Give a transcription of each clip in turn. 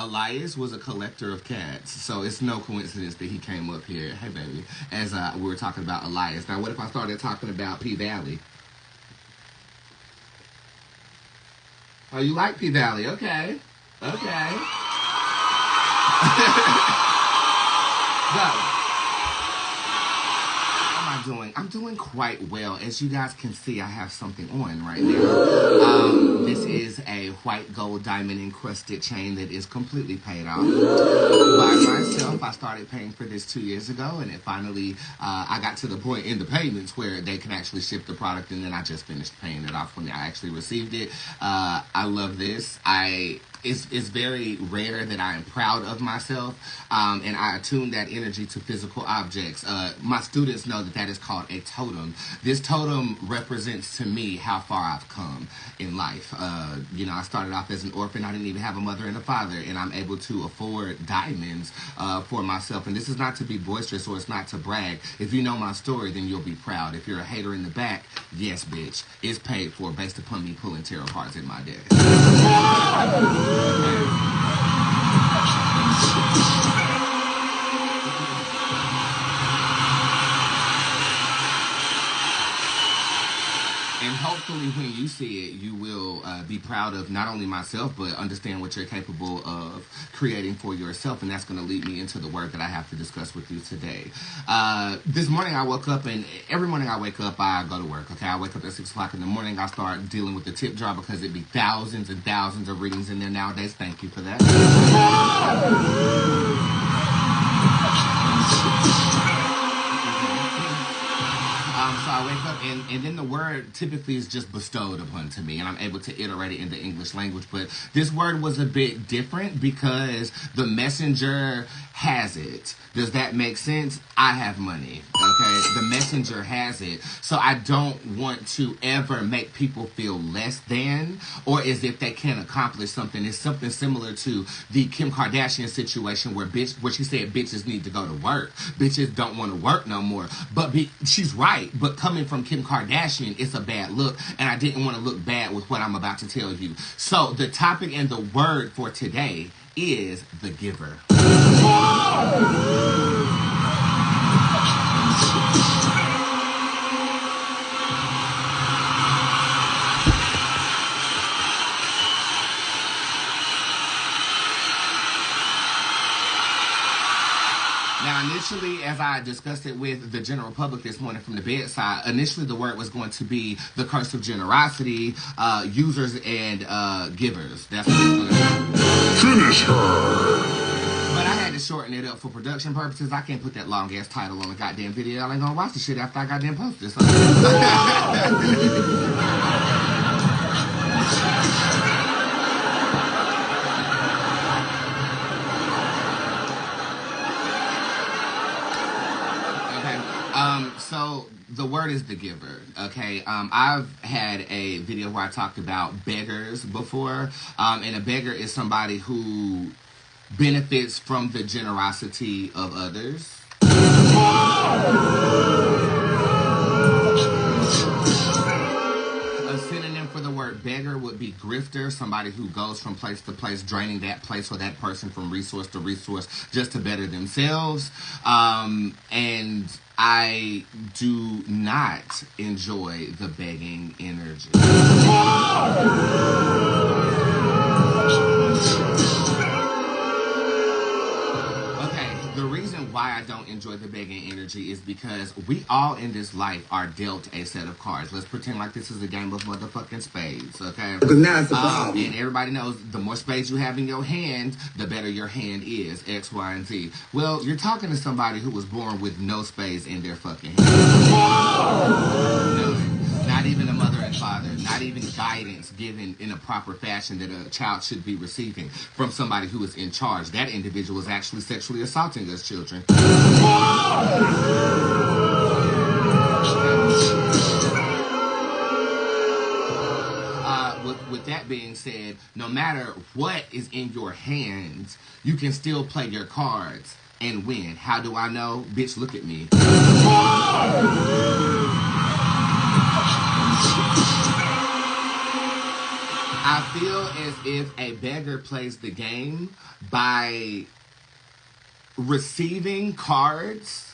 Elias was a collector of cats, so it's no coincidence that he came up here. Hey, baby, as we were talking about Elias. Now, what if I started talking about P Valley? Oh, you like P Valley? Okay, okay. Go. Doing? I'm doing quite well. As you guys can see, I have something on right now. This is a white gold diamond encrusted chain that is completely paid off by myself. I started paying for this 2 years ago, and it finally, I got to the point in the payments where they can actually ship the product, and then I just finished paying it off when I actually received it. I love this. It's very rare that I am proud of myself, and I attune that energy to physical objects. My students know that is called a totem. This totem represents to me how far I've come in life. You know, I started off as an orphan. I didn't even have a mother and a father, and I'm able to afford diamonds for myself. And this is not to be boisterous, or it's not to brag. If you know my story, then you'll be proud. If you're a hater in the back, yes, bitch, it's paid for based upon me pulling tarot cards in my desk. And hopefully when you see it, you will be proud of not only myself, but understand what you're capable of creating for yourself. And that's going to lead me into the word that I have to discuss with you today. This morning I woke up, and every morning I wake up, I go to work. Okay, I wake up at 6 o'clock in the morning. I start dealing with the tip jar because it'd be thousands and thousands of readings in there nowadays. Thank you for that. So I wake up, and then the word typically is just bestowed upon to me, and I'm able to iterate it in the English language. But this word was a bit different because the messenger has it. Does that make sense? I have money, okay? The messenger has it. So I don't want to ever make people feel less than or as if they can't accomplish something. It's something similar to the Kim Kardashian situation where she said bitches need to go to work. Bitches don't want to work no more. But she's right. But coming from Kim Kardashian, it's a bad look. And I didn't want to look bad with what I'm about to tell you. So the topic and the word for today is the giver. Now, initially, as I discussed it with the general public this morning from the bedside, initially the word was going to be the curse of generosity, users and givers. That's what it's going to be. Finish her! But I had to shorten it up for production purposes. I can't put that long-ass title on the goddamn video. I ain't gonna watch the shit after I goddamn post this. So the word is the giver, okay? I've had a video where I talked about beggars before, and a beggar is somebody who benefits from the generosity of others. A synonym for the word beggar would be grifter, somebody who goes from place to place, draining that place or that person from resource to resource just to better themselves. And I do not enjoy the begging energy. The reason why I don't enjoy the begging energy is because we all in this life are dealt a set of cards. Let's pretend like this is a game of motherfucking spades, okay? Because now it's a problem. And everybody knows the more spades you have in your hand, the better your hand is, X, Y, and Z. Well, you're talking to somebody who was born with no spades in their fucking hand. None. Not even a mother and father, not even guidance given in a proper fashion that a child should be receiving from somebody who is in charge. That individual is actually sexually assaulting us children. With that being said, no matter what is in your hands, you can still play your cards and win. How do I know? Bitch, look at me. I feel as if a beggar plays the game by receiving cards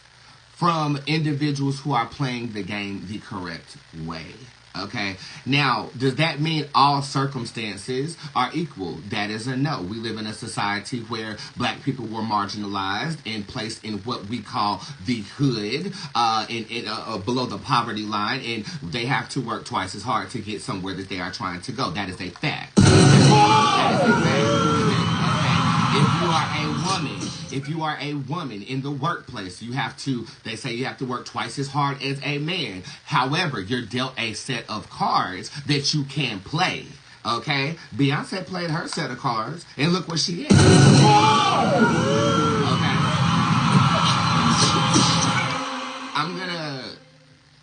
from individuals who are playing the game the correct way. Okay. Now, does that mean all circumstances are equal? That is a no. We live in a society where black people were marginalized and placed in what we call the hood, below the poverty line, and they have to work twice as hard to get somewhere that they are trying to go. That is a fact. That is a fact. If you are a woman in the workplace, they say you have to work twice as hard as a man. However, you're dealt a set of cards that you can play. Okay? Beyonce played her set of cards, and look where she is. Okay? I'm going to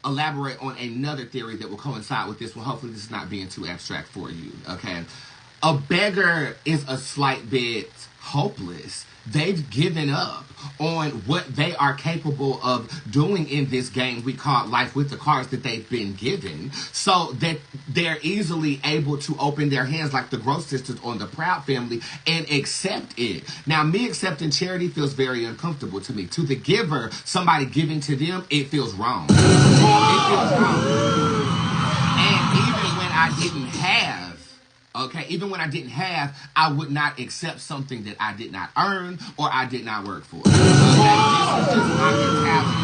elaborate on another theory that will coincide with this one. Hopefully this is not being too abstract for you. Okay? A beggar is a slight bit hopeless. They've given up on what they are capable of doing in this game we call life with the cards that they've been given, so that they're easily able to open their hands like the Gross Sisters on the Proud Family and accept it. Now, me accepting charity feels very uncomfortable to me. To the giver, somebody giving to them, it feels wrong. It feels wrong. And even when I didn't have, I would not accept something that I did not earn or I did not work for. Okay? This is just my mentality.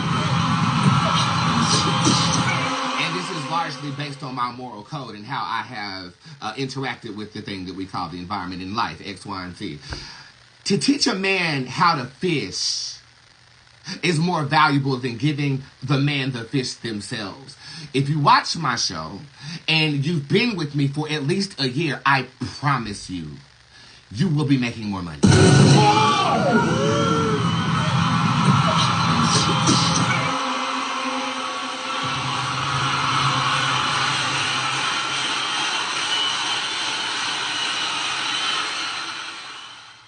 And this is largely based on my moral code and how I have interacted with the thing that we call the environment in life, X, Y, and Z. To teach a man how to fish is more valuable than giving the man the fish themselves. If you watch my show and you've been with me for at least a year, I promise you, you will be making more money.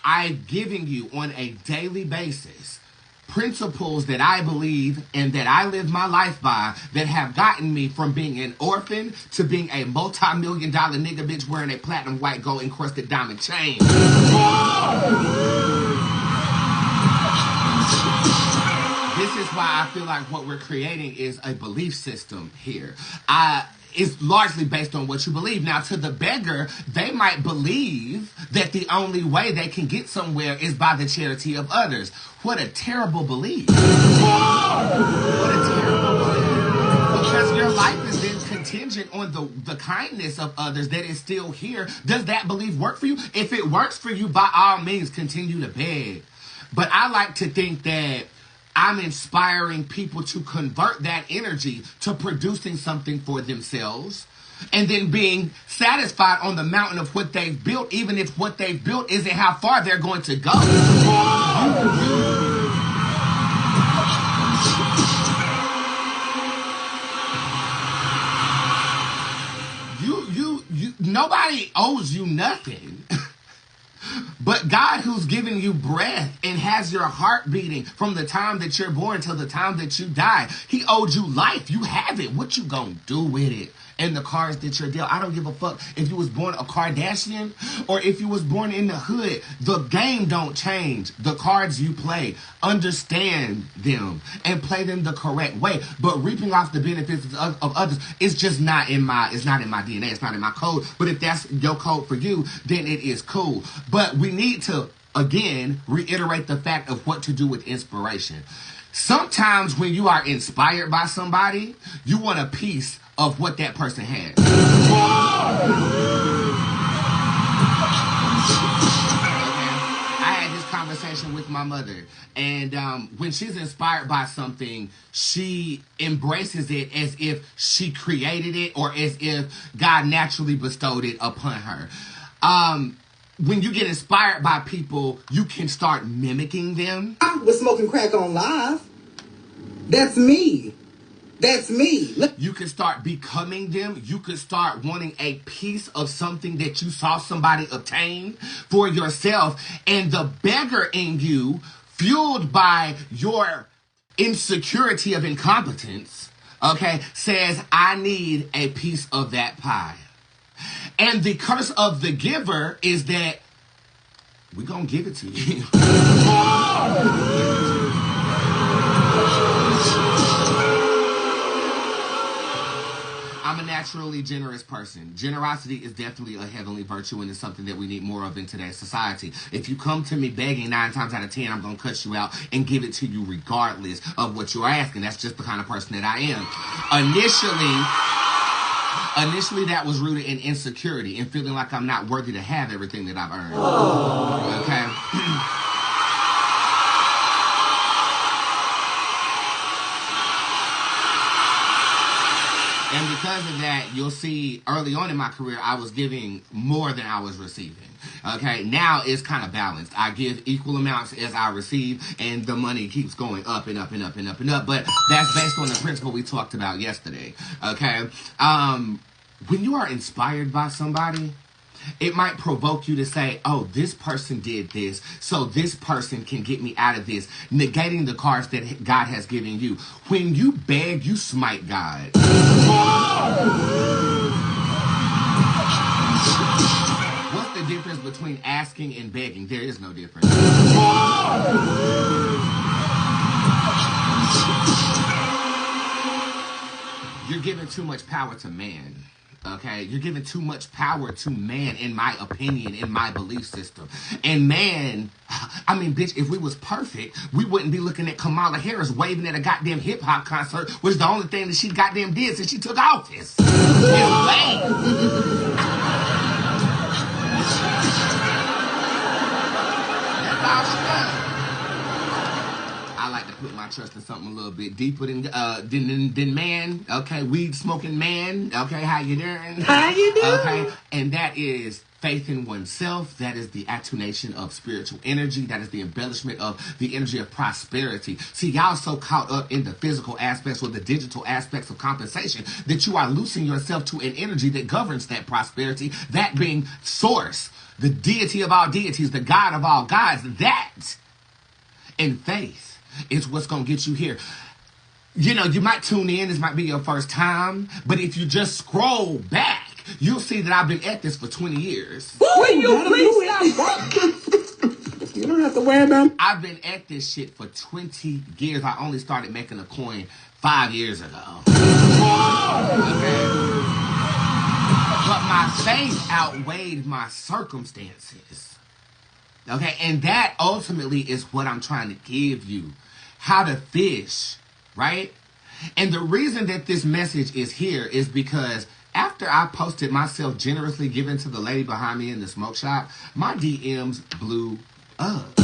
I'm giving you on a daily basis principles that I believe and that I live my life by that have gotten me from being an orphan to being a multi-million-dollar nigga bitch wearing a platinum white gold encrusted diamond chain. This is why I feel like what we're creating is a belief system here. It's largely based on what you believe. Now, to the beggar, they might believe that the only way they can get somewhere is by the charity of others. What a terrible belief. What a terrible belief. Because your life is then contingent on the kindness of others that is still here. Does that belief work for you? If it works for you, by all means, continue to beg. But I like to think that I'm inspiring people to convert that energy to producing something for themselves and then being satisfied on the mountain of what they've built, even if what they've built isn't how far they're going to go. Nobody owes you nothing. But God, who's given you breath and has your heart beating from the time that you're born till the time that you die, he owed you life. You have it. What you gonna do with it? And the cards that you're dealt. I don't give a fuck if you was born a Kardashian or if you was born in the hood. The game don't change. The cards you play, understand them and play them the correct way. But reaping off the benefits of others is just not in my DNA. It's not in my code. But if that's your code for you, then it is cool. But we need to, again, reiterate the fact of what to do with inspiration. Sometimes when you are inspired by somebody, you want a piece of what that person has. Okay. I had this conversation with my mother, and when she's inspired by something, she embraces it as if she created it or as if God naturally bestowed it upon her. When you get inspired by people, you can start mimicking them. I was smoking crack on live. That's me. That's me. You can start becoming them. You can start wanting a piece of something that you saw somebody obtain for yourself. And the beggar in you, fueled by your insecurity of incompetence, okay, says, I need a piece of that pie. And the curse of the giver is that we're going to give it to you. I'm a naturally generous person. Generosity is definitely a heavenly virtue, and it's something that we need more of in today's society. If you come to me begging 9 times out of 10, I'm going to cut you out and give it to you regardless of what you're asking. That's just the kind of person that I am. Initially, that was rooted in insecurity and feeling like I'm not worthy to have everything that I've earned. Okay? And because of that, you'll see early on in my career, I was giving more than I was receiving. Okay, now it's kind of balanced. I give equal amounts as I receive, and the money keeps going up and up and up and up and up. But that's based on the principle we talked about yesterday. Okay, when you are inspired by somebody, it might provoke you to say, oh, this person did this, so this person can get me out of this, negating the cards that God has given you. When you beg, you smite God. What's the difference between asking and begging? There is no difference. You're giving too much power to man. Okay, you're giving too much power to man, in my opinion, in my belief system. And man, I mean, bitch, if we was perfect, we wouldn't be looking at Kamala Harris waving at a goddamn hip-hop concert, which is the only thing that she goddamn did since she took office. It's lame. That's all she does. I like to put my trust in something a little bit deeper than man. Okay, weed smoking man. Okay, how you doing? How you doing? Okay, and that is faith in oneself. That is the attunation of spiritual energy. That is the embellishment of the energy of prosperity. See, y'all so caught up in the physical aspects or the digital aspects of compensation that you are losing yourself to an energy that governs that prosperity. That being source, the deity of all deities, the God of all gods. That in faith is what's going to get you here. You know, you might tune in. This might be your first time. But if you just scroll back, you'll see that I've been at this for 20 years. Will you please stop? You don't have to worry about it. I've been at this shit for 20 years. I only started making a coin 5 years ago. Okay. But my faith outweighed my circumstances. Okay, and that ultimately is what I'm trying to give you. How to fish, right? And the reason that this message is here is because after I posted myself generously giving to the lady behind me in the smoke shop, my DMs blew up.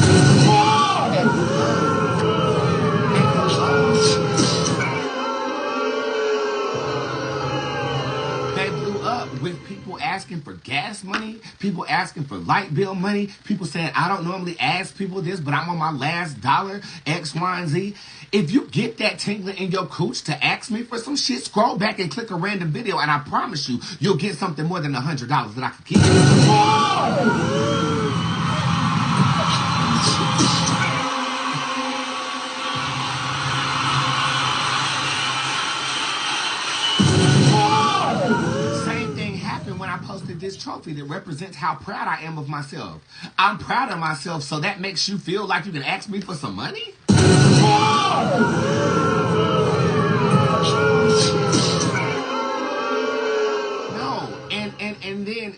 They blew up with people asking for gas money, people asking for light bill money, people saying, I don't normally ask people this, but I'm on my last dollar, X, Y, and Z. If you get that tingling in your cooch to ask me for some shit, scroll back and click a random video, and I promise you, you'll get something more than $100 that I could give you. When I posted this trophy that represents how proud I am of myself. I'm proud of myself, so that makes you feel like you can ask me for some money? No.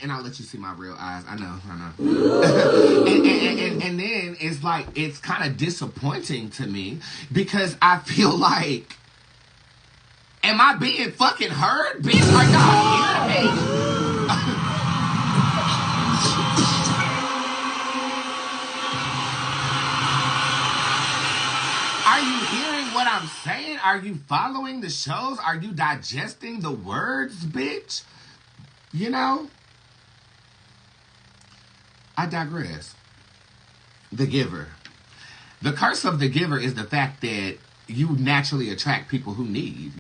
And I'll let you see my real eyes. I know. and then it's like, it's kind of disappointing to me because I feel like, am I being fucking heard? Bitch, are y'all hearing me? Are you hearing what I'm saying? Are you following the shows? Are you digesting the words, bitch? You know? I digress. The giver. The curse of the giver is the fact that you naturally attract people who need.